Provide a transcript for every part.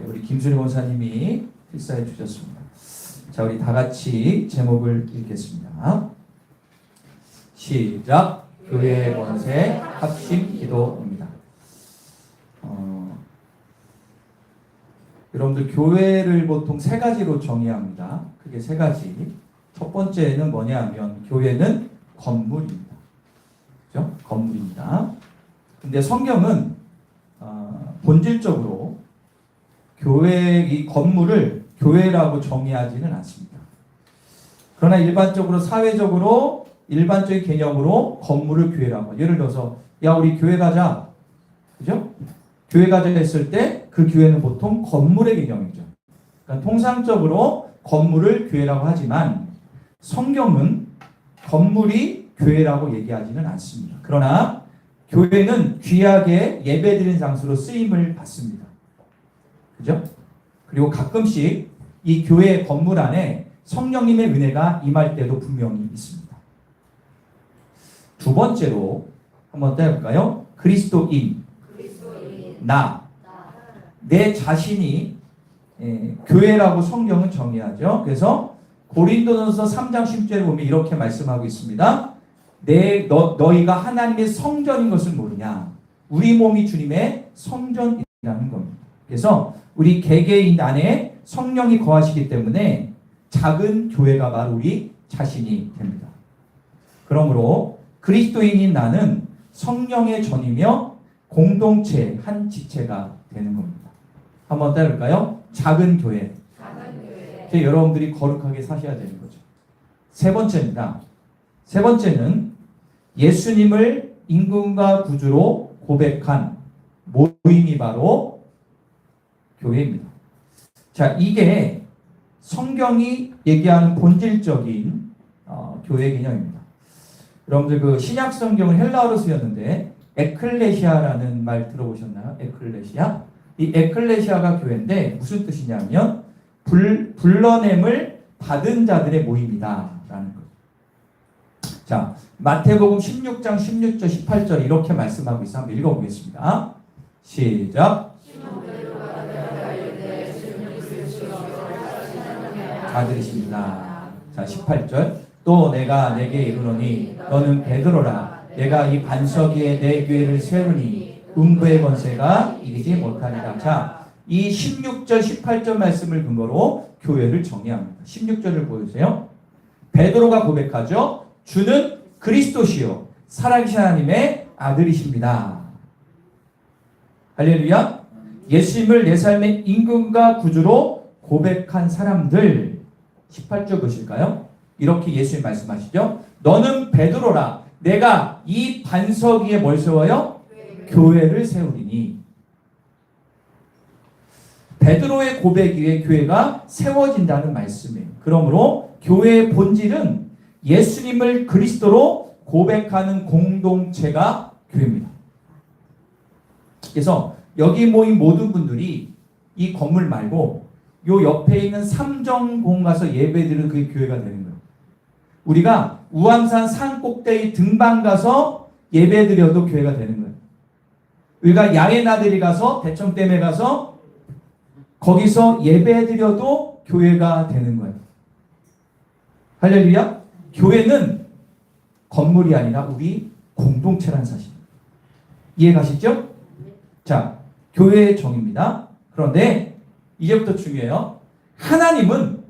우리 김순희 권사님이 필사해 주셨습니다. 자, 우리 다 같이 제목을 읽겠습니다. 시작. 교회의 권세 합심 기도입니다. 여러분들 교회를 보통 세 가지로 정의합니다. 그게 세 가지. 첫 번째는 뭐냐면 교회는 건물입니다. 그죠? 건물입니다. 근데 성경은 본질적으로 이 건물을 교회라고 정의하지는 않습니다. 그러나 사회적으로 일반적인 개념으로 건물을 교회라고. 예를 들어서 야 우리 교회 가자. 그죠? 교회 가자 했을 때 그 교회는 보통 건물의 개념이죠. 그러니까 통상적으로 건물을 교회라고 하지만 성경은 건물이 교회라고 얘기하지는 않습니다. 그러나 교회는 귀하게 예배드리는 장소로 쓰임을 받습니다. 그죠? 그리고 가끔씩 이 교회 건물 안에 성령님의 은혜가 임할 때도 분명히 있습니다. 두 번째로 한번 따볼까요? 그리스도인. 내 자신이 교회라고 성경은 정의하죠. 그래서 고린도전서 3장 10절에 보면 이렇게 말씀하고 있습니다. 너희가 하나님의 성전인 것을 모르냐? 우리 몸이 주님의 성전이라는 겁니다. 그래서 우리 개개인 안에 성령이 거하시기 때문에 작은 교회가 바로 우리 자신이 됩니다. 그러므로 그리스도인인 나는 성령의 전이며 공동체 한 지체가 되는 겁니다. 한번 따라볼까요? 작은 교회. 여러분들이 거룩하게 사셔야 되는 거죠. 세 번째입니다. 세 번째는 예수님을 임금과 구주로 고백한 모임이 바로 교회입니다. 자, 이게 성경이 얘기하는 본질적인 교회 개념입니다. 여러분들 그 신약 성경은 헬라어로 쓰였는데 에클레시아라는 말 들어보셨나요? 에클레시아? 이 에클레시아가 교회인데 무슨 뜻이냐면 불러냄을 받은 자들의 모임이다 라는 거죠. 자, 마태복음 16장 16절 18절 이렇게 말씀하고 있어. 한번 읽어보겠습니다. 시작. 다 들으십니다. 자, 18절. 또 내가 내게 이르노니 너는 베드로라. 내가 이 반석 위에 내 교회를 세우니 음부의 권세가 이기지 못하리라. 자, 이 16절 18절 말씀을 근거로 교회를 정의합니다. 16절을 보여주세요. 베드로가 고백하죠. 주는 그리스도시요 살아계신 하나님의 아들이십니다. 할렐루야. 예수님을 내 삶의 임금과 구주로 고백한 사람들. 18절 보실까요? 이렇게 예수님 말씀하시죠. 너는 베드로라. 내가 이 반석 위에 뭘 세워요? 교회를 세우리니. 베드로의 고백 위에 교회가 세워진다는 말씀이에요. 그러므로 교회의 본질은 예수님을 그리스도로 고백하는 공동체가 교회입니다. 그래서 여기 모인 모든 분들이 이 건물 말고 요 옆에 있는 삼정공 가서 예배드리는 그게 교회가 되는 거예요. 우리가 우암산 산 꼭대기 등반 가서 예배드려도 교회가 되는 거예요. 우리가 야외나들이 가서 대청댐에 가서 거기서 예배드려도 교회가 되는 거예요. 할렐루야. 교회는 건물이 아니라 우리 공동체라는 사실. 이해가시죠? 자, 교회의 정의입니다. 그런데 이제부터 중요해요. 하나님은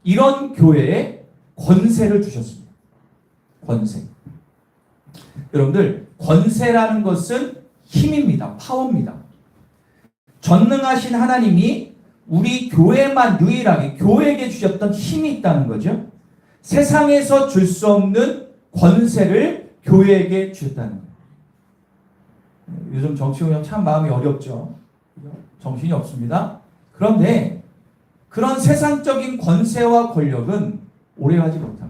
이런 교회에 권세를 주셨습니다. 권세. 여러분들, 권세라는 것은 힘입니다. 파워입니다. 전능하신 하나님이 우리 교회만 유일하게 교회에게 주셨던 힘이 있다는 거죠. 세상에서 줄 수 없는 권세를 교회에게 주셨다는 거예요. 요즘 정치운영 참 마음이 어렵죠. 정신이 없습니다. 그런데 그런 세상적인 권세와 권력은 오래가지 못합니다.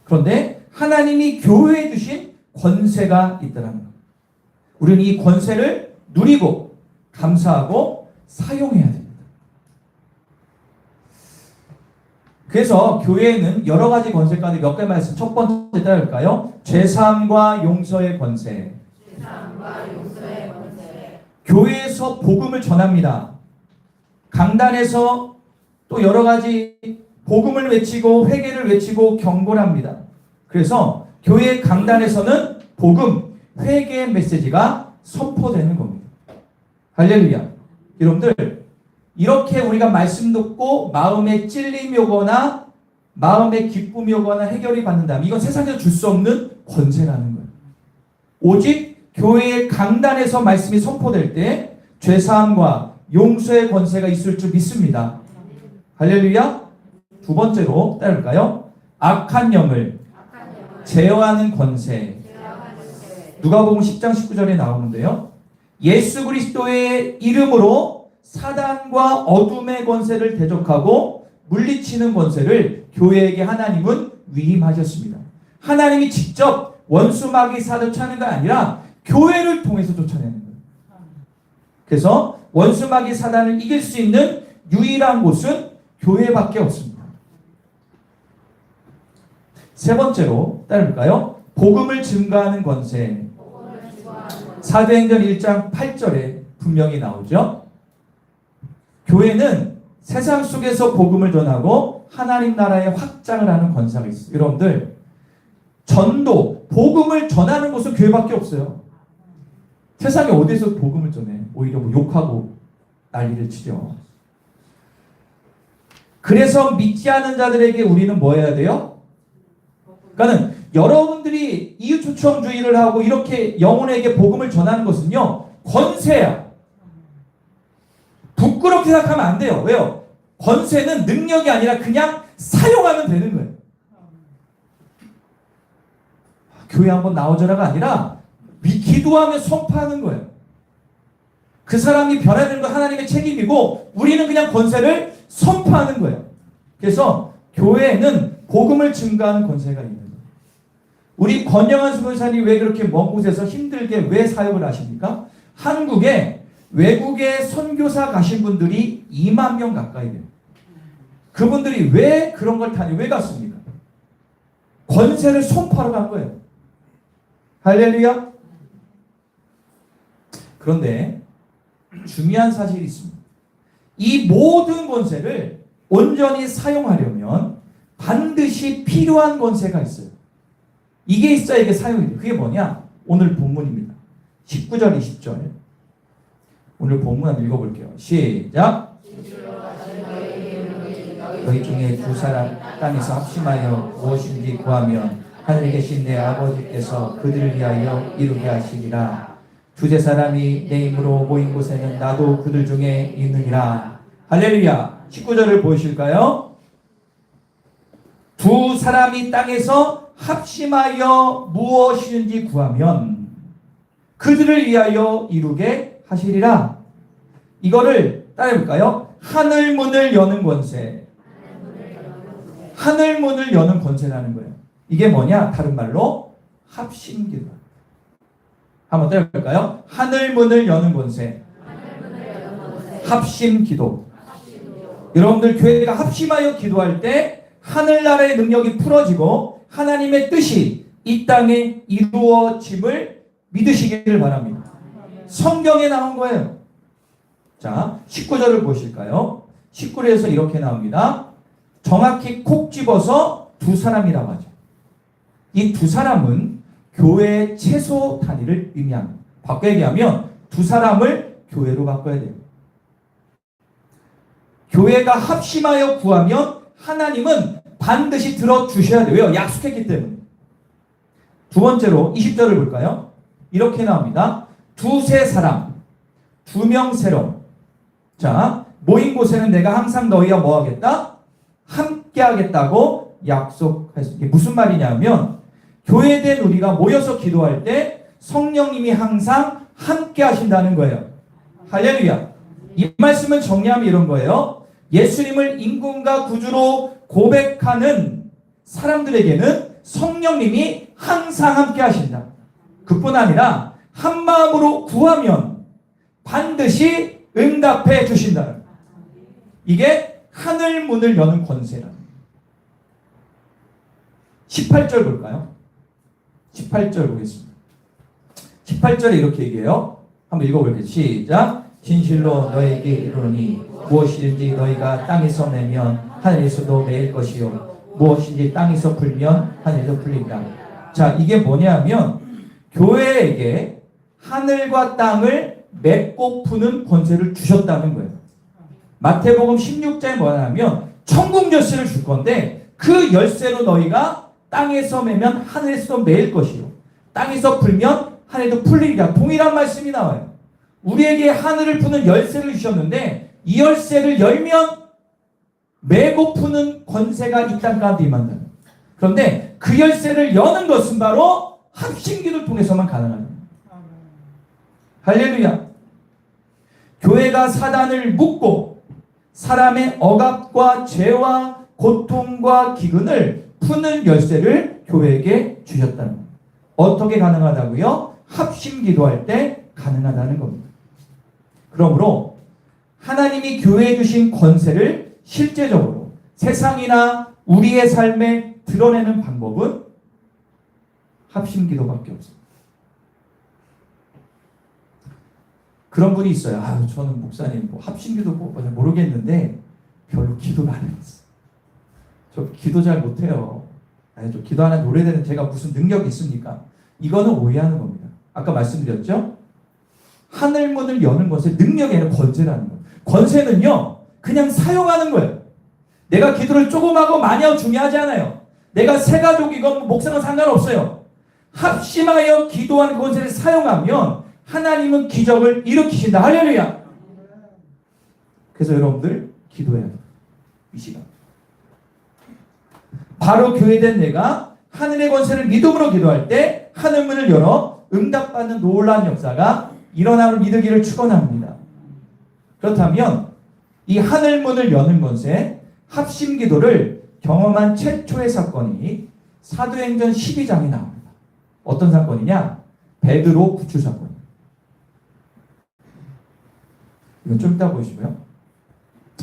그런데 하나님이 교회에 주신 권세가 있다는 것. 우리는 이 권세를 누리고 감사하고 사용해야 됩니다. 그래서 교회에는 여러 가지 권세 가운데 몇 가지 말씀. 첫 번째 따를까요? 죄사함과 용서의 권세. 교회에서 복음을 전합니다. 강단에서 또 여러 가지 복음을 외치고 회개를 외치고 경고를 합니다. 그래서 교회 강단에서는 복음, 회개의 메시지가 선포되는 겁니다. 할렐루야. 여러분들, 이렇게 우리가 말씀 듣고 마음에 찔림이 오거나 마음에 기쁨이 오거나 해결이 받는다면 이건 세상에서 줄 수 없는 권세라는 거예요. 오직 교회의 강단에서 말씀이 선포될 때 죄사함과 용서의 권세가 있을 줄 믿습니다. 할렐루야. 두 번째로 따라볼까요? 악한 영을 제어하는 권세. 누가복음 10장 19절에 나오는데요. 예수 그리스도의 이름으로 사단과 어둠의 권세를 대적하고 물리치는 권세를 교회에게 하나님은 위임하셨습니다. 하나님이 직접 원수 마귀 사도 쫓아내는 게 아니라 교회를 통해서 쫓아내는 거예요. 그래서 원수 마귀 사단을 이길 수 있는 유일한 곳은 교회밖에 없습니다. 세 번째로 따라볼까요? 복음을 증거하는 권세. 사도행전 1장 8절에 분명히 나오죠. 교회는 세상 속에서 복음을 전하고 하나님 나라의 확장을 하는 권세가 있어요. 여러분들, 전도, 복음을 전하는 곳은 교회밖에 없어요. 세상에 어디서 복음을 전해? 오히려 뭐 욕하고 난리를 치죠. 그래서 믿지 않는 자들에게 우리는 뭐 해야 돼요? 그러니까는 여러분들이 이웃초청주의를 하고 이렇게 영혼에게 복음을 전하는 것은요, 권세야. 부끄럽게 생각하면 안 돼요. 왜요? 권세는 능력이 아니라 그냥 사용하면 되는 거예요. 교회 한번 나오자라가 아니라 기도하며 선포하는 거예요. 그 사람이 변화되는 건 하나님의 책임이고 우리는 그냥 권세를 선포하는 거예요. 그래서 교회에는 복음을 증거하는 권세가 있는 거예요. 우리 권영환 선교사님이 왜 그렇게 먼 곳에서 힘들게 왜 사역을 하십니까? 한국에 외국에 선교사 가신 분들이 2만 명 가까이 돼요. 그분들이 왜 그런 걸 타니? 왜 갔습니까? 권세를 선포하러 간 거예요. 할렐루야. 그런데 중요한 사실이 있습니다. 이 모든 권세를 온전히 사용하려면 반드시 필요한 권세가 있어요. 이게 있어야 이게 사용이 돼요. 그게 뭐냐? 오늘 본문입니다. 19절 20절. 오늘 본문 한번 읽어볼게요. 시작. 너희 중에 두 사람 땅에서 합심하여 무엇인지 구하면 하늘에 계신 내 아버지께서 그들을 위하여 이루게 하시리라. 두세 사람이 내 이름으로 모인 곳에는 나도 그들 중에 있느니라. 할렐루야. 19절을 보실까요? 두 사람이 땅에서 합심하여 무엇이든지 구하면 그들을 위하여 이루게 하시리라. 이거를 따라해볼까요? 하늘 문을 여는 권세. 하늘 문을 여는 권세라는 거예요. 이게 뭐냐? 다른 말로 합심기도. 한번 따라해볼까요? 하늘 문을 여는 권세. 합심기도. 여러분들 교회가 합심하여 기도할 때 하늘나라의 능력이 풀어지고 하나님의 뜻이 이 땅에 이루어짐을 믿으시기를 바랍니다. 성경에 나온 거예요. 자, 19절을 보실까요? 19절에서 이렇게 나옵니다. 정확히 콕 집어서 두 사람이라고 하죠. 이 두 사람은 교회의 최소 단위를 의미합니다. 바꿔 얘기하면 두 사람을 교회로 바꿔야 돼요. 교회가 합심하여 구하면 하나님은 반드시 들어주셔야 돼요. 왜요? 약속했기 때문에. 두 번째로 20절을 볼까요? 이렇게 나옵니다. 두세 사람, 2명 세럼. 자, 모인 곳에는 내가 항상 너희와 뭐 하겠다? 함께 하겠다고 약속했습니다. 이게 무슨 말이냐면 교회된 우리가 모여서 기도할 때 성령님이 항상 함께 하신다는 거예요. 할렐루야. 이 말씀을 정리하면 이런 거예요. 예수님을 임금과 구주로 고백하는 사람들에게는 성령님이 항상 함께 하신다. 그뿐 아니라 한 마음으로 구하면 반드시 응답해 주신다. 이게 하늘 문을 여는 권세라. 18절 볼까요? 18절 보겠습니다. 18절에 이렇게 얘기해요. 한번 읽어볼게요. 시작. 진실로 너에게 이르노니 무엇이든지 너희가 땅에서 내면 하늘에서도 매일 것이요 무엇인지 땅에서 풀면 하늘에서 풀린다. 자, 이게 뭐냐면 교회에게 하늘과 땅을 맺고 푸는 권세를 주셨다는 거예요. 마태복음 16장에 뭐냐면 천국 열쇠를 줄 건데 그 열쇠로 너희가 땅에서 매면 하늘에서도 매일 것이요 땅에서 풀면 하늘에도 풀리리라. 동일한 말씀이 나와요. 우리에게 하늘을 푸는 열쇠를 주셨는데 이 열쇠를 열면 매고 푸는 권세가 이 땅 가운데 임한다. 그런데 그 열쇠를 여는 것은 바로 합심기도를 통해서만 가능합니다. 할렐루야. 교회가 사단을 묶고 사람의 억압과 죄와 고통과 기근을 푸는 열쇠를 교회에게 주셨다는 겁니다. 어떻게 가능하다고요? 합심기도할 때 가능하다는 겁니다. 그러므로 하나님이 교회에 주신 권세를 실제적으로 세상이나 우리의 삶에 드러내는 방법은 합심기도밖에 없습니다. 그런 분이 있어요. 아, 저는 목사님 뭐 합심기도 모르겠는데 별로 기도를 안 해봤어요. 저 기도 잘 못해요. 아니, 저 기도하는 노래되는 제가 무슨 능력이 있습니까? 이거는 오해하는 겁니다. 아까 말씀드렸죠? 하늘문을 여는 것의 능력이 아니라 권세라는 거예요. 권세는요, 그냥 사용하는 거예요. 내가 기도를 조금 하고 많이 하고 중요하지 않아요. 내가 새가족이건 목사건 상관없어요. 합심하여 기도하는 권세를 사용하면 하나님은 기적을 일으키신다. 할렐루야. 그래서 여러분들 기도해야 돼요. 이 시간. 바로 교회된 내가 하늘의 권세를 믿음으로 기도할 때 하늘문을 열어 응답받는 놀라운 역사가 일어남을 믿으기를 축원합니다. 그렇다면 이 하늘문을 여는 권세 합심기도를 경험한 최초의 사건이 사도행전 12장에 나옵니다. 어떤 사건이냐? 베드로 구출 사건. 이건 좀 이따 보시고요.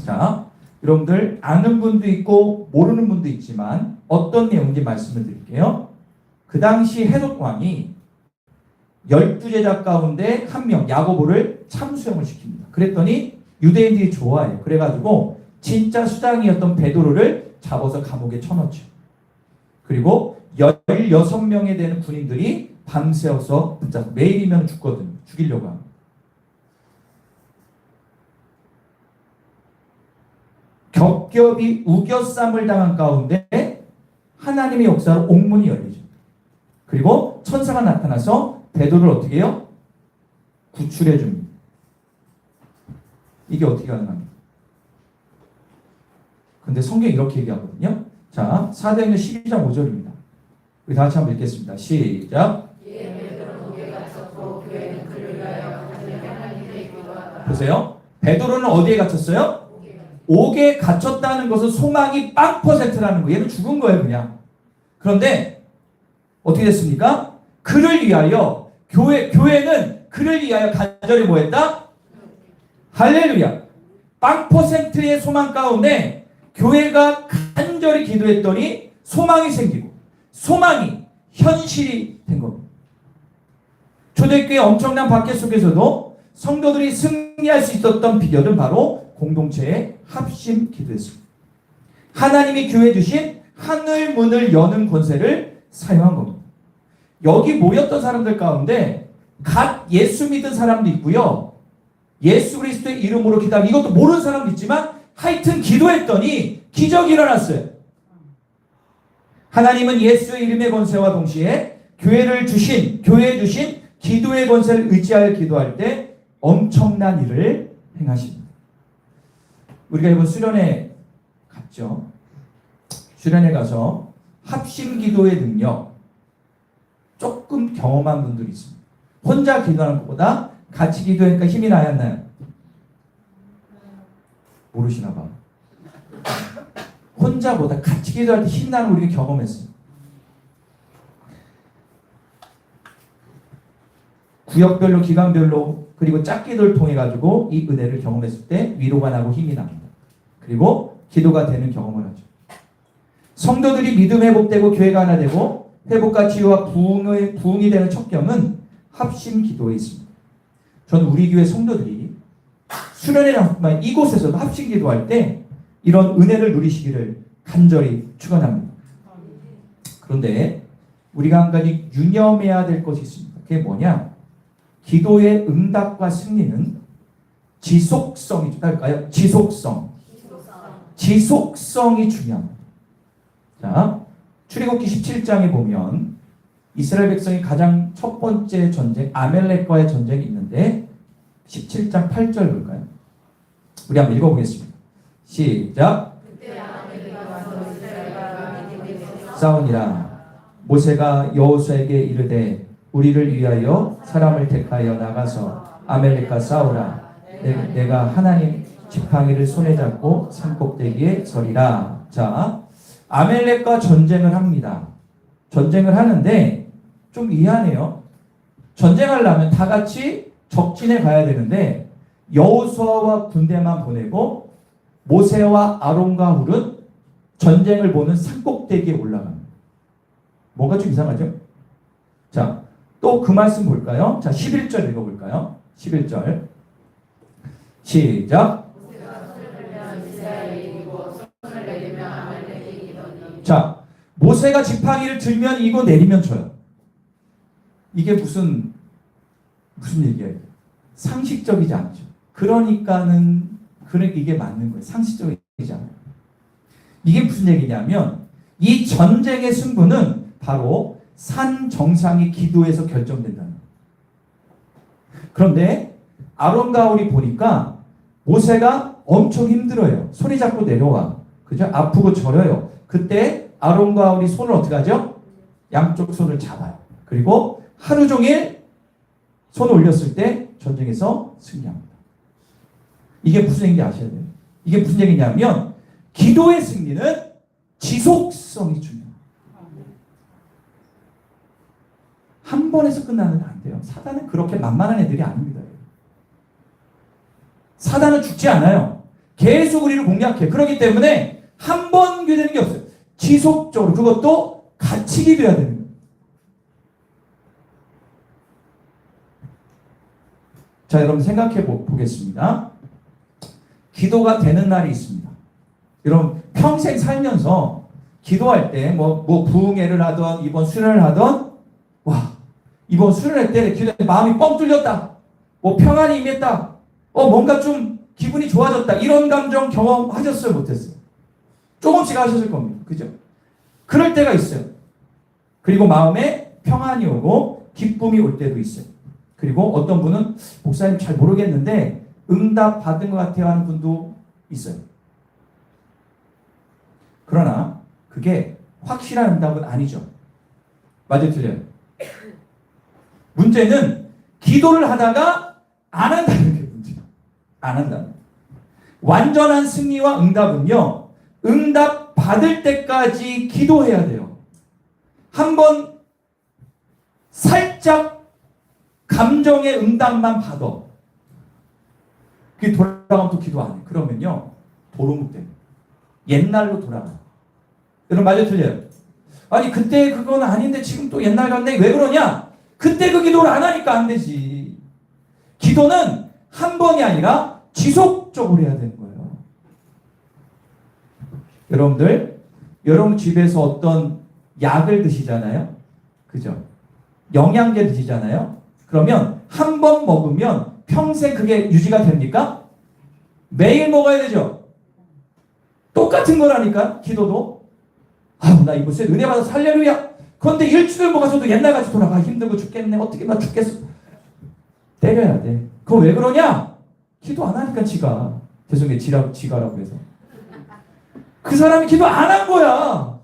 자, 여러분들 아는 분도 있고 모르는 분도 있지만 어떤 내용인지 말씀을 드릴게요. 그 당시 헤롯 왕이 12제자 가운데 한 명 야고보를 참수형을 시킵니다. 그랬더니 유대인들이 좋아해요. 그래가지고 진짜 수장이었던 베드로를 잡아서 감옥에 쳐넣죠. 그리고 16명에 되는 군인들이 밤새워서 붙잡고 매일이면 죽거든요. 죽이려고 합니다. 겹겹이 우겨쌈을 당한 가운데 하나님의 역사로 옥문이 열리죠. 그리고 천사가 나타나서 베드로를 어떻게 해요? 구출해 줍니다. 이게 어떻게 가능합니까? 근데 성경이 이렇게 얘기하거든요. 자, 사도행전 12장 5절입니다. 우리 다 같이 한번 읽겠습니다. 시작. 보세요. 베드로는 어디에 gat혔어요? 옥에 갇혔다는 것은 소망이 0%라는 거예요. 얘는 죽은 거예요, 그냥. 그런데 어떻게 됐습니까? 그를 위하여 교회는 그를 위하여 간절히 뭐 했다? 할렐루야. 0%의 소망 가운데 교회가 간절히 기도했더니 소망이 생기고 소망이 현실이 된 겁니다. 초대교회 엄청난 박해 속에서도 성도들이 승리할 수 있었던 비결은 바로 공동체의 합심 기도였습니다. 하나님이 교회에 주신 하늘 문을 여는 권세를 사용한 겁니다. 여기 모였던 사람들 가운데 갓 예수 믿은 사람도 있고요. 예수 그리스도의 이름으로 기도하는 이것도 모르는 사람도 있지만 하여튼 기도했더니 기적이 일어났어요. 하나님은 예수의 이름의 권세와 동시에 교회에 주신 기도의 권세를 의지하여 기도할 때 엄청난 일을 행하십니다. 우리가 이번 수련회 갔죠. 수련회 가서 합심 기도의 능력 조금 경험한 분들이 있습니다. 혼자 기도하는 것보다 같이 기도하니까 힘이 나야 안 나요? 모르시나 봐. 혼자보다 같이 기도할 때 힘 나는 우리가 경험했어요. 구역별로 기간별로 그리고 짝기도를 통해 가지고 이 은혜를 경험했을 때 위로가 나고 힘이 납니다. 그리고 기도가 되는 경험을 하죠. 성도들이 믿음 회복되고 교회가 하나 되고 회복과 치유와 부흥이 되는 척경은 합심 기도에 있습니다. 저는 우리 교회 성도들이 수련회랑 이곳에서도 합심 기도할 때 이런 은혜를 누리시기를 간절히 축원합니다. 그런데 우리가 한 가지 유념해야 될 것이 있습니다. 그게 뭐냐? 기도의 응답과 승리는 지속성이 할까요? 지속성이 중요합니다. 자, 출애굽기 17장에 보면 이스라엘 백성이 가장 첫 번째 전쟁, 아멜렉과의 전쟁이 있는데 17장 8절 볼까요? 우리 한번 읽어보겠습니다. 시작. 싸우니라. 모세가 여호수아에게 이르되 우리를 위하여 사람을 택하여 나가서 아멜렉과 싸우라. 내가 하나님 지팡이를 손에 잡고 산꼭대기에 서리라. 자, 아멜렉과 전쟁을 합니다. 전쟁을 하는데 좀 이해하네요. 전쟁하려면 다 같이 적진에 가야 되는데 여호수아와 군대만 보내고 모세와 아론과 훌은 전쟁을 보는 산꼭대기에 올라갑니다. 뭔가 좀 이상하죠? 자, 또 그 말씀 볼까요? 자, 11절 읽어볼까요? 11절 시작. 자, 모세가 지팡이를 들면 이고 내리면 져요. 이게 무슨 얘기예요? 상식적이지 않죠. 그러니까는 이게 맞는 거예요. 상식적이지 않아요. 이게 무슨 얘기냐면 이 전쟁의 승부는 바로 산 정상의 기도에서 결정된다는 거예요. 그런데 아론과 훌이 보니까 모세가 엄청 힘들어요. 손이 자꾸 내려와. 그죠? 아프고 저려요. 그때 아론과 훌이 손을 어떻게 하죠? 양쪽 손을 잡아요. 그리고 하루 종일 손을 올렸을 때 전쟁에서 승리합니다. 이게 무슨 얘기인지 아셔야 돼요. 이게 무슨 얘기냐면 기도의 승리는 지속성이 중요해요. 한 번에서 끝나면 안 돼요. 사단은 그렇게 만만한 애들이 아닙니다. 사단은 죽지 않아요. 계속 우리를 공략해. 그렇기 때문에 한 번 되는 게 없어요. 지속적으로 그것도 같이 기도해야 되는 거예요. 자, 여러분 생각해 보겠습니다. 기도가 되는 날이 있습니다. 여러분 평생 살면서 기도할 때 뭐 부흥회를 하던 이번 수련을 하던 이번 수련회 때 기도에 마음이 뻥 뚫렸다. 뭐 평안이 임했다. 뭔가 좀 기분이 좋아졌다. 이런 감정 경험하셨어요? 못했어요? 조금씩 하셨을 겁니다. 그죠? 그럴 때가 있어요. 그리고 마음에 평안이 오고 기쁨이 올 때도 있어요. 그리고 어떤 분은 목사님 잘 모르겠는데 응답 받은 것 같아요 하는 분도 있어요. 그러나 그게 확실한 응답은 아니죠. 맞아요, 틀려요? 문제는 기도를 하다가 안 한다는 게 문제예요. 안 한다는. 완전한 승리와 응답은요, 응답 받을 때까지 기도해야 돼요. 한번 살짝 감정의 응답만 받아. 그게 돌아가면 또 기도 안 해. 그러면요, 도루묵 돼. 옛날로 돌아가. 여러분, 맞아요, 틀려요? 아니, 그때 그건 아닌데 지금 또 옛날 같네. 왜 그러냐? 그때 그 기도를 안 하니까 안 되지. 기도는 한 번이 아니라 지속적으로 해야 되는 거예요. 여러분들, 여러분 집에서 어떤 약을 드시잖아요. 그죠? 영양제 드시잖아요. 그러면 한 번 먹으면 평생 그게 유지가 됩니까? 매일 먹어야 되죠. 똑같은 거라니까, 기도도. 나 이곳에 은혜 받아서 할렐루야. 그런데 일주일 먹어서도 옛날같이 돌아가. 힘들고 죽겠네. 어떻게 나 죽겠어. 때려야 돼. 그거 왜 그러냐? 기도 안 하니까 지가. 죄송해요. 지가라고 해서. 그 사람이 기도 안 한 거야.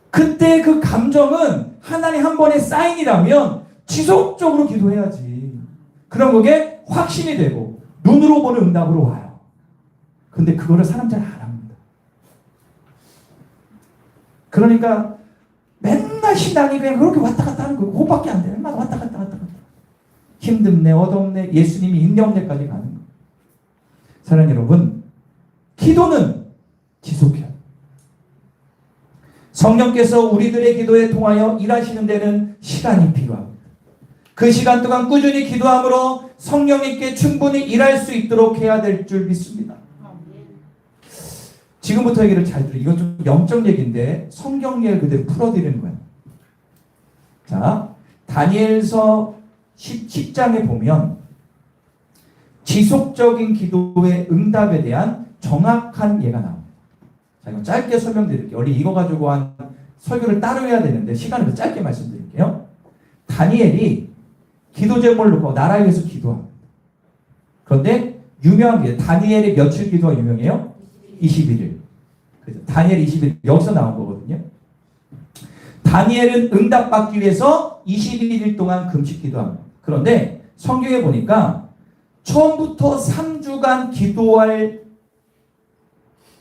그때 그 감정은 하나님 한 번의 사인이라면 지속적으로 기도해야지. 그럼 그게 확신이 되고 눈으로 보는 응답으로 와요. 근데 그거를 사람 잘 안 합니다. 그러니까 맨날 신앙이 그냥 그렇게 왔다 갔다 하는 거예요. 그것밖에 안 돼. 맨날 왔다 갔다. 힘듭네, 얻없네, 예수님이 있네 없네까지 가는 거예요. 사랑하는 여러분, 기도는 지속해야 돼요. 성령께서 우리들의 기도에 통하여 일하시는 데는 시간이 필요합니다. 그 시간 동안 꾸준히 기도함으로 성령님께 충분히 일할 수 있도록 해야 될 줄 믿습니다. 지금부터 얘기를 잘 들으세요. 이건 좀 영적 얘기인데 성경 얘기를 그대로 풀어드리는 거예요. 자, 다니엘서 10장에 보면 지속적인 기도의 응답에 대한 정확한 예가 나옵니다. 자, 이건 짧게 설명드릴게요. 원래 이거 가지고 한 설교를 따로 해야 되는데 시간을 더 짧게 말씀드릴게요. 다니엘이 기도 제목을 놓고 나라에 위해서 기도합니다. 그런데 유명한 게 다니엘의 며칠 기도가 유명해요? 21일. 그래서 다니엘 21일 여기서 나온 거거든요. 다니엘은 응답받기 위해서 21일 동안 금식 기도합니다. 그런데 성경에 보니까 처음부터 3주간 기도할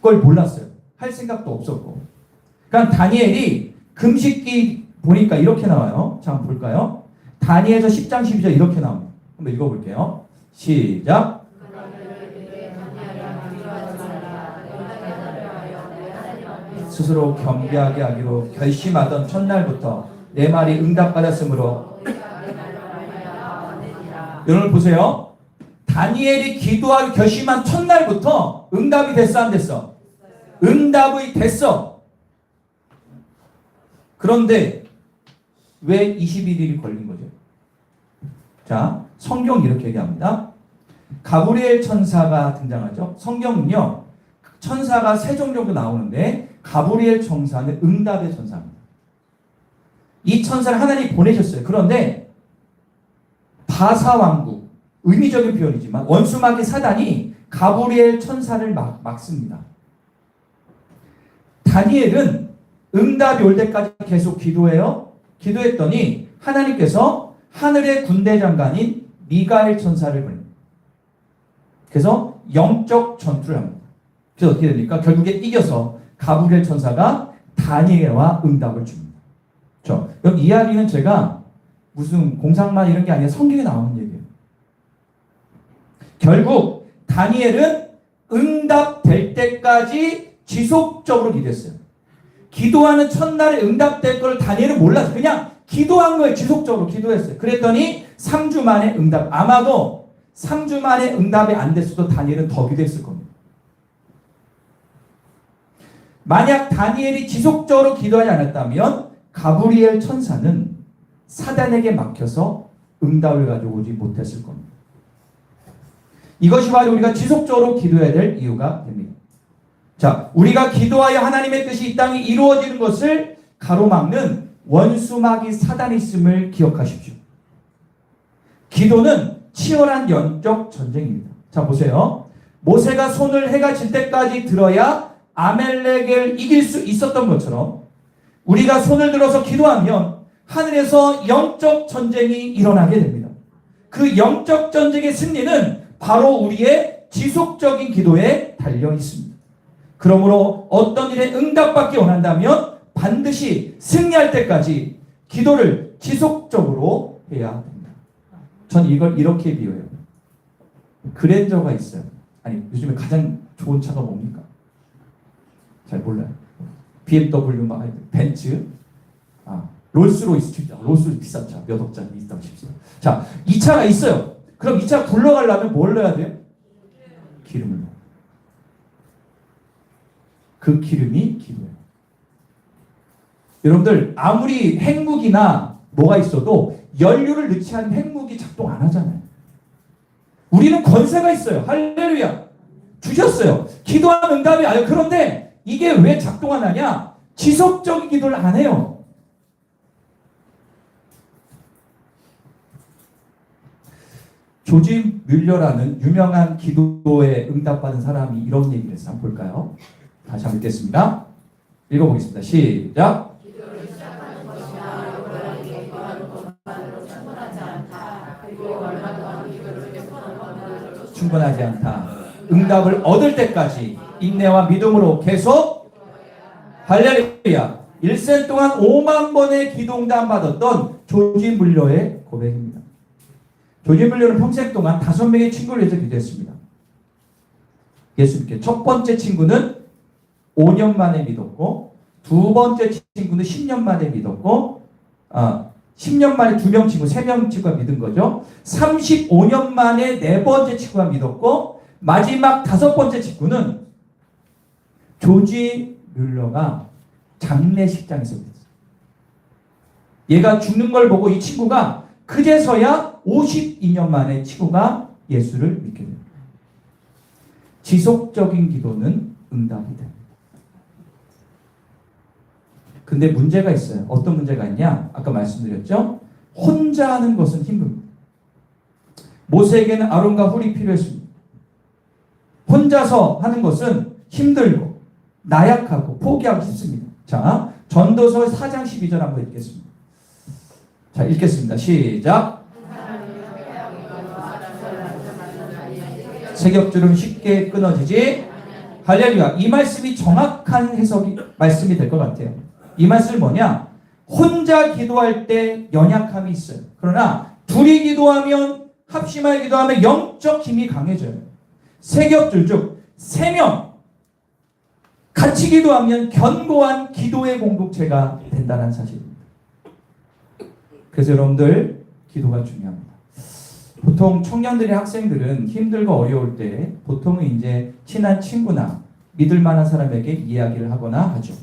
걸 몰랐어요. 할 생각도 없었고. 그러니까 다니엘이 금식기 보니까 이렇게 나와요. 자, 한번 볼까요? 다니엘서 10장 12절 이렇게 나옵니다. 한번 읽어볼게요. 시작. 스스로 겸비하게 하기로 결심하던 첫날부터 내 말이 응답받았으므로. 여러분 보세요. 다니엘이 기도하기 결심한 첫날부터 응답이 됐어 안 됐어? 응답이 됐어. 그런데 왜 21일이 걸린 거죠? 자, 성경 이렇게 얘기합니다. 가브리엘 천사가 등장하죠. 성경은요, 천사가 세 종 정도 나오는데 가브리엘 천사는 응답의 천사입니다. 이 천사를 하나님이 보내셨어요. 그런데 바사 왕국, 의미적인 표현이지만 원수마귀 사단이 가브리엘 천사를 막습니다. 다니엘은 응답이 올 때까지 계속 기도해요. 기도했더니 하나님께서 하늘의 군대 장관인 미가엘 천사를 보냅니다. 그래서 영적 전투를 합니다. 그래서 어떻게 됩니까? 결국에 이겨서 가브리엘 천사가 다니엘과 응답을 줍니다. 그렇죠? 여기 이야기는 제가 무슨 공상만 이런 게 아니라 성경에 나오는 얘기예요. 결국 다니엘은 응답될 때까지 지속적으로 기도했어요. 기도하는 첫날에 응답될 걸 다니엘은 몰랐어요. 그냥 기도한 거예요. 지속적으로 기도했어요. 그랬더니 3주 만에 응답. 아마도 3주 만에 응답이 안 됐어도 다니엘은 더 기도했을 겁니다. 만약 다니엘이 지속적으로 기도하지 않았다면 가브리엘 천사는 사단에게 막혀서 응답을 가져오지 못했을 겁니다. 이것이 바로 우리가 지속적으로 기도해야 될 이유가 됩니다. 자, 우리가 기도하여 하나님의 뜻이 이 땅에 이루어지는 것을 가로막는 원수마귀 사단이 있음을 기억하십시오. 기도는 치열한 영적 전쟁입니다. 자, 보세요. 모세가 손을 해가 질 때까지 들어야 아멜렉을 이길 수 있었던 것처럼 우리가 손을 들어서 기도하면 하늘에서 영적 전쟁이 일어나게 됩니다. 그 영적 전쟁의 승리는 바로 우리의 지속적인 기도에 달려 있습니다. 그러므로 어떤 일에 응답받기 원한다면 반드시 승리할 때까지 기도를 지속적으로 해야 합니다. 전 이걸 이렇게 비유해요. 그랜저가 있어요. 아니, 요즘에 가장 좋은 차가 뭡니까? 잘 몰라요. BMW, 벤츠, 롤스로이스, 롤스로이스 비싼 차, 몇 억짜리 있다고 칩시다. 자, 이 차가 있어요. 그럼 이 차 굴러가려면 뭘 넣어야 돼요? 기름을 넣어요. 그 기름이 기도예요. 여러분들, 아무리 핵무기나 뭐가 있어도 연료를 넣지 않으면 핵무기 작동 안 하잖아요. 우리는 권세가 있어요. 할렐루야. 주셨어요. 기도하면 응답이 와요. 그런데 이게 왜 작동 안 하냐? 지속적인 기도를 안 해요. 조지 뮬러라는 유명한 기도에 응답받은 사람이 이런 얘기를 했어요. 한번 볼까요? 다시 한번 읽겠습니다. 읽어보겠습니다. 시작. 기도를 시작하는 것이나 여호와에게 기도하는 것만으로 충분하지 않다. 그리고 얼마 동안 기도를 계속하는 것만으로도 충분하지 않다. 응답을 얻을 때까지 인내와 믿음으로 계속 할렐루야. 일생 동안 5만 번의 기도 응답 받았던 조지 뮬러의 고백입니다. 조지 뮬러는 평생 동안 5명의 친구를 위해서 기도했습니다. 예수님께 첫 번째 친구는 5년 만에 믿었고, 두 번째 친구는 10년 만에 믿었고, 10년 만에 2명 친구, 3명 친구가 믿은 거죠. 35년 만에 4번째 친구가 믿었고 마지막 5번째 친구는 조지 뮬러가 장례식장에서 믿었어요. 얘가 죽는 걸 보고 이 친구가 그제서야 52년 만에 친구가 예수를 믿게 됩니다. 지속적인 기도는 응답이 됩니다. 근데 문제가 있어요. 어떤 문제가 있냐? 아까 말씀드렸죠? 혼자 하는 것은 힘듭니다. 모세에게는 아론과 훌이 필요했습니다. 혼자서 하는 것은 힘들고 나약하고 포기하기 쉽습니다. 자, 전도서 4장 12절 한번 읽겠습니다. 자, 읽겠습니다. 시작. 세겹줄은 쉽게 끊어지지. 할렐루야. 이 말씀이 정확한 말씀이 될 것 같아요. 이 말씀은 뭐냐? 혼자 기도할 때 연약함이 있어요. 그러나 둘이 기도하면, 합심하여 기도하면 영적 힘이 강해져요. 세겹줄, 즉 3명 같이 기도하면 견고한 기도의 공동체가 된다는 사실입니다. 그래서 여러분들 기도가 중요합니다. 보통 청년들이, 학생들은 힘들고 어려울 때 보통은 이제 친한 친구나 믿을 만한 사람에게 이야기를 하거나 하죠.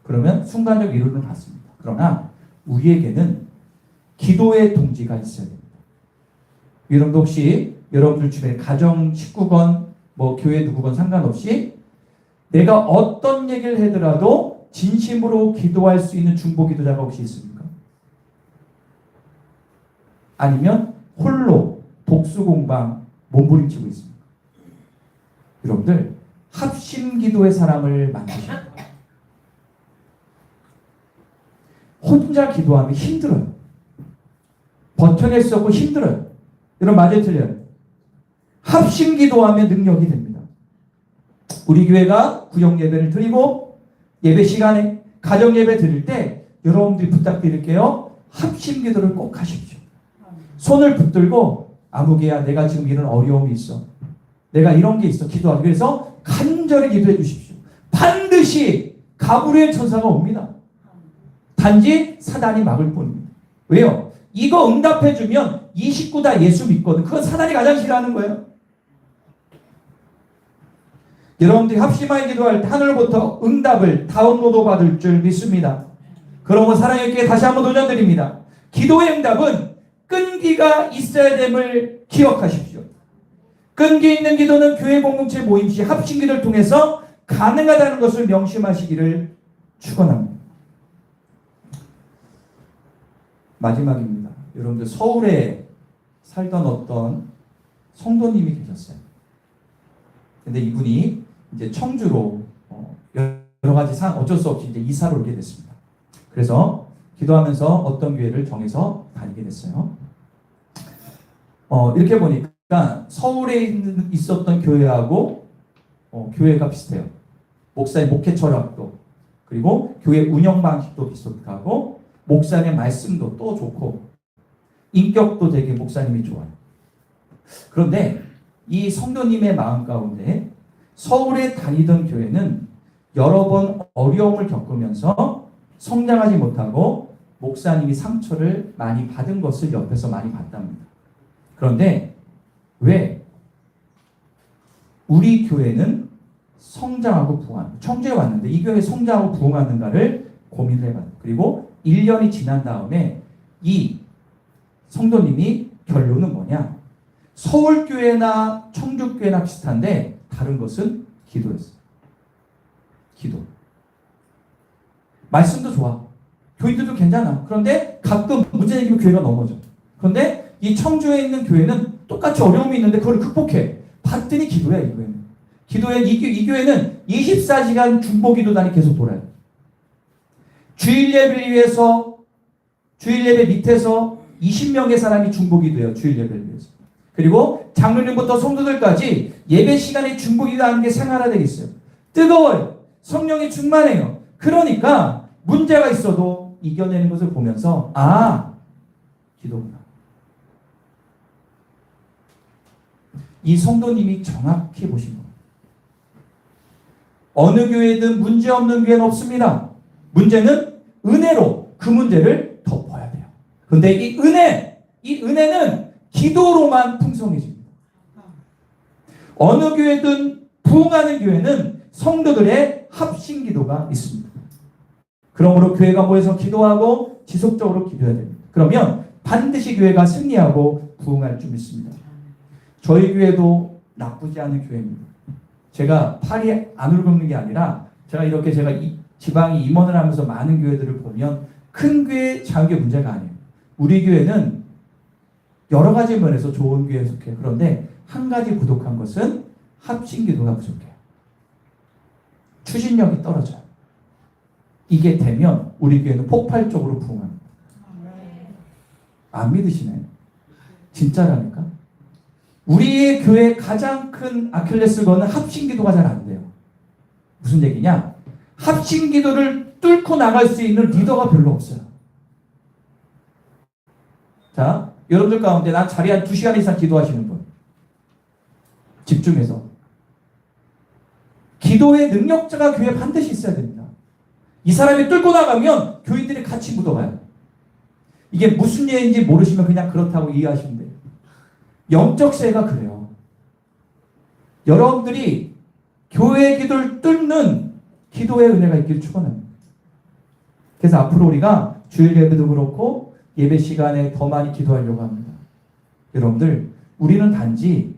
그러면 순간적 위로를 받습니다. 그러나 우리에게는 기도의 동지가 있어야 됩니다. 여러분도 혹시 여러분들 주변에 가정 식구건 뭐 교회 누구건 상관없이 내가 어떤 얘기를 하더라도 진심으로 기도할 수 있는 중보 기도자가 혹시 있습니까? 아니면 홀로 독수공방 몸부림치고 있습니까? 여러분들 합심 기도의 사람을 만드셔야 돼요. 혼자 기도하면 힘들어요. 버텨낼 수 없고 힘들어요. 여러분 맞아요, 틀려요? 합심 기도하면 능력이 됩니다. 우리 교회가 구역 예배를 드리고 예배 시간에 가정 예배 드릴 때 여러분들이 부탁드릴게요. 합심 기도를 꼭 하십시오. 손을 붙들고 아무개야 내가 지금 이런 어려움이 있어. 내가 이런 게 있어. 기도하기 위해서 간절히 기도해 주십시오. 반드시 가브리엘 천사가 옵니다. 단지 사단이 막을 뿐입니다. 왜요? 이거 응답해주면 이 식구 다 예수 믿거든. 그건 사단이 가장 싫어하는 거예요. 여러분들이 합심하게 기도할 때 하늘부터 응답을 다운로드 받을 줄 믿습니다. 그러면 사랑의 교회 다시 한번 도전드립니다. 기도의 응답은 끈기가 있어야 됨을 기억하십시오. 끈기 있는 기도는 교회 공동체 모임 시 합심 기도를 통해서 가능하다는 것을 명심하시기를 축원합니다. 마지막입니다. 여러분들 서울에 살던 어떤 성도님이 계셨어요. 근데 이분이 이제 청주로 여러 가지 어쩔 수 없이 이제 이사를 오게 됐습니다. 그래서 기도하면서 어떤 교회를 정해서 다니게 됐어요. 이렇게 보니까 서울에 있었던 교회하고 교회가 비슷해요. 목사의 목회 철학도 그리고 교회 운영 방식도 비슷하고 목사님의 말씀도 또 좋고 인격도 되게 목사님이 좋아요. 그런데 이 성도님의 마음 가운데 서울에 다니던 교회는 여러 번 어려움을 겪으면서 성장하지 못하고 목사님이 상처를 많이 받은 것을 옆에서 많이 봤답니다. 그런데 왜 우리 교회는 성장하고 부흥하는, 청주에 왔는데 이 교회 성장하고 부흥하는가를 고민을 해봐요. 그리고 1년이 지난 다음에 이 성도님이 결론은 뭐냐? 서울교회나 청주교회나 비슷한데 다른 것은 기도였어요. 기도. 말씀도 좋아. 교인들도 괜찮아. 그런데 가끔 문제 생기면 교회가 넘어져. 그런데 이 청주에 있는 교회는 똑같이 어려움이 있는데 그걸 극복해. 봤더니 기도야, 이 교회는. 이 교회는 24시간 중보기도단이 계속 돌아요. 주일 예배를 위해서, 주일 예배 밑에서 20명의 사람이 중보기도해요. 주일 예배를 위해서. 그리고 장로님부터 성도들까지 예배 시간에 중보기도하는 게 생활화되어 있어요. 뜨거워요. 성령이 충만해요. 그러니까 문제가 있어도 이겨내는 것을 보면서 기도구나. 이 성도님이 정확히 보신 거예요. 어느 교회든 문제 없는 교회는 없습니다. 문제는 은혜로 그 문제를 덮어야 돼요. 근데 이 은혜는 기도로만 풍성해집니다. 어느 교회든 부흥하는 교회는 성도들의 합심 기도가 있습니다. 그러므로 교회가 모여서 기도하고 지속적으로 기도해야 됩니다. 그러면 반드시 교회가 승리하고 부흥할 줄 믿습니다. 저희 교회도 나쁘지 않은 교회입니다. 제가 팔이 안 굵는 게 아니라 제가 이 지방에 임원을 하면서 많은 교회들을 보면 큰 교회, 작은 교회 문제가 아니에요. 우리 교회는 여러 가지 면에서 좋은 교회에 속해요. 그런데 한 가지 부족한 것은 합심 기도가 부족해요. 추진력이 떨어져요. 이게 되면 우리 교회는 폭발적으로 부흥합니다. 안 믿으시나요? 진짜라니까? 우리의 교회의 가장 큰 아킬레스건은 합심 기도가 잘 안 돼요. 무슨 얘기냐? 합심 기도를 뚫고 나갈 수 있는 리더가 별로 없어요. 자, 여러분들 가운데 난 자리에 한 2시간 이상 기도하시는 분. 집중해서. 기도의 능력자가 교회에 반드시 있어야 됩니다. 이 사람이 뚫고 나가면 교인들이 같이 묻어가요. 이게 무슨 예인지 모르시면 그냥 그렇다고 이해하시면 돼요. 영적 세가 그래요. 여러분들이 교회 기도를 뚫는 기도의 은혜가 있기를 축원합니다. 그래서 앞으로 우리가 주일 예배도 그렇고 예배 시간에 더 많이 기도하려고 합니다. 여러분들, 우리는 단지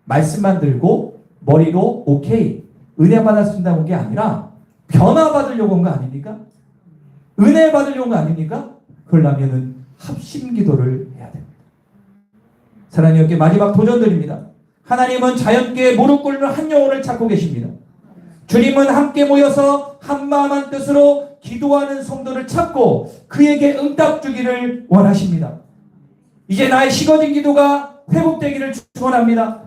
말씀만 들고 머리로 오케이 은혜 받았습니다 온 게 아니라 변화 받으려고 온 거 아닙니까? 은혜 받으려고 온 거 아닙니까? 그러려면은 합심 기도를 해야 됩니다. 사랑하는 여러분께 마지막 도전드립니다. 하나님은 자연계에 무릎 꿇는 한 영혼을 찾고 계십니다. 주님은 함께 모여서 한 마음 한 뜻으로 기도하는 성도를 찾고 그에게 응답 주기를 원하십니다. 이제 나의 식어진 기도가 회복되기를 축원합니다.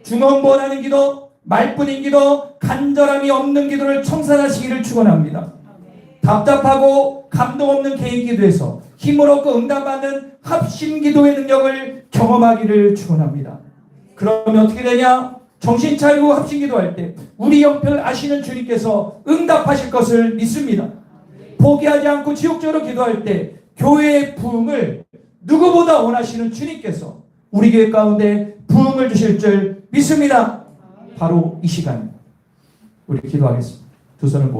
중언부언하는 기도, 말뿐인 기도, 간절함이 없는 기도를 청산하시기를 축원합니다. 답답하고 감동 없는 개인 기도에서 힘을 얻고 응답받는 합심 기도의 능력을 경험하기를 축원합니다. 그러면 어떻게 되냐? 정신 차리고 합심 기도할 때 우리 형편을 아시는 주님께서 응답하실 것을 믿습니다. 포기하지 않고 지속적으로 기도할 때 교회의 부흥을 누구보다 원하시는 주님께서 우리 교회 가운데 부흥을 주실 줄 믿습니다. 바로 이 시간 우리 기도하겠습니다. 두 손을